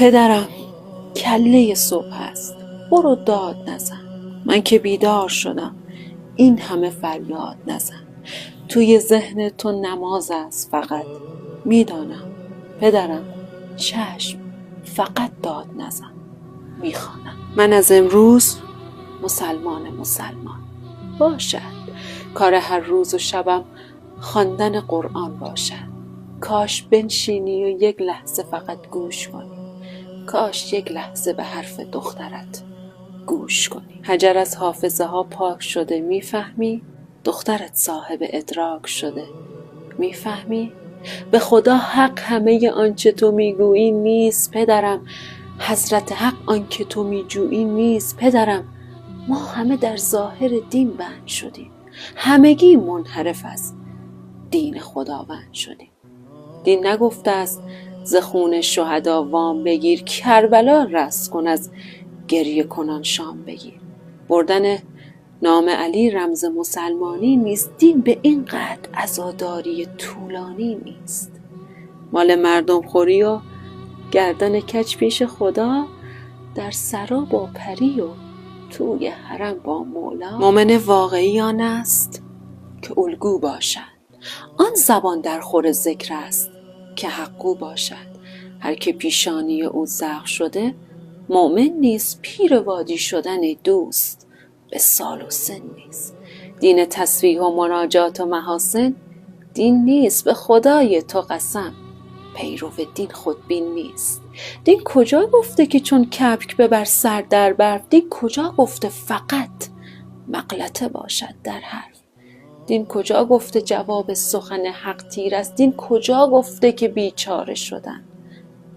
پدرم کله صبح است، برو داد نزن. من که بیدار شدم، این همه فریاد نزن. توی ذهن تو نماز است فقط، میدانم پدرم، چشم، فقط داد نزن. میخوانم من از امروز مسلمان. باشد کار هر روز و شبم خواندن قرآن باشد. کاش بنشینی و یک لحظه فقط گوش کنی. کاش یک لحظه به حرف دخترت گوش کنی. حجر از حافظه ها پاک شده، میفهمی؟ دخترت صاحب ادراک شده، میفهمی؟ به خدا حق همه آنچه تو میگویی نیست پدرم. حضرت حق آنکه تو میجویی نیست پدرم. ما همه در ظاهر دین بند شدیم، همگی منحرف از دین خداوند شدیم. دین نگفته است ز خون شهدا وام بگیر، کربلا رس کن از گریه کنان شام بگیر. بردن نام علی رمز مسلمانی نیست، دین به این قدر عزاداری طولانی نیست. مال مردم خوری و گردن کج پیش خدا، در سرا با پری و توی حرم با مولا. مؤمن واقعی آن است که الگو باشد، آن زبان در خور ذکر است که حقو باشد. هر که پیشانی او زرق شده مؤمن نیست. پیر وادی شدن دوست به سال و سن نیست. دین تسبیح و مناجات و محاسن دین نیست. به خدای تو قسم پیرو دین خودبین نیست. دین کجا گفته که چون کبک ببر سر در برف؟ دین کجا گفته فقط مغلطه باشد در حرف؟ دین کجا گفته جواب سخن حق تیر است؟ دین کجا گفته که بیچاره شدن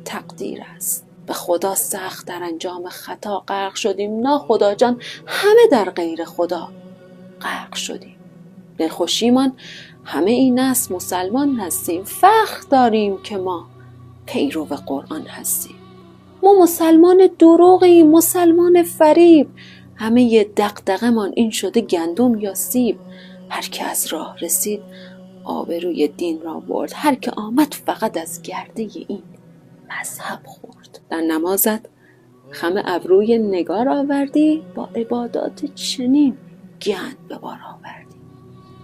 تقدیر است؟ به خدا سخت در انجام خطا غرق شدیم، ناخدا جان همه در غیر خدا غرق شدیم. دلخوشیمان همه این است مسلمان هستیم، فخر داریم که ما پیرو قرآن هستیم. ما مسلمان دروغیم، مسلمان فریب. همه دغدغه مان این شده گندم یا سیب. هر که از راه رسید آبروی دین را برد، هر که آمد فقط از گرده این مذهب خورد. در نمازت خم ابروی نگار آوردی، با عبادات چنین گند به بار آوردی.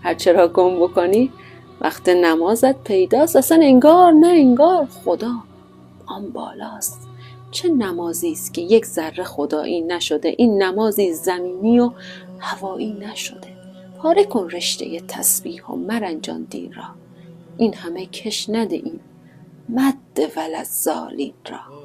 هر چرا گم بکنی وقت نمازت پیداست، اصلا انگار نه انگار خدا آن بالاست. چه نمازی است که یک ذره خدایی نشده، این نمازی زمینی و هوایی نشده. پاره کن رشته تسبیح و مرنجان دین را، این همه کش نده این مد ولدزالین را.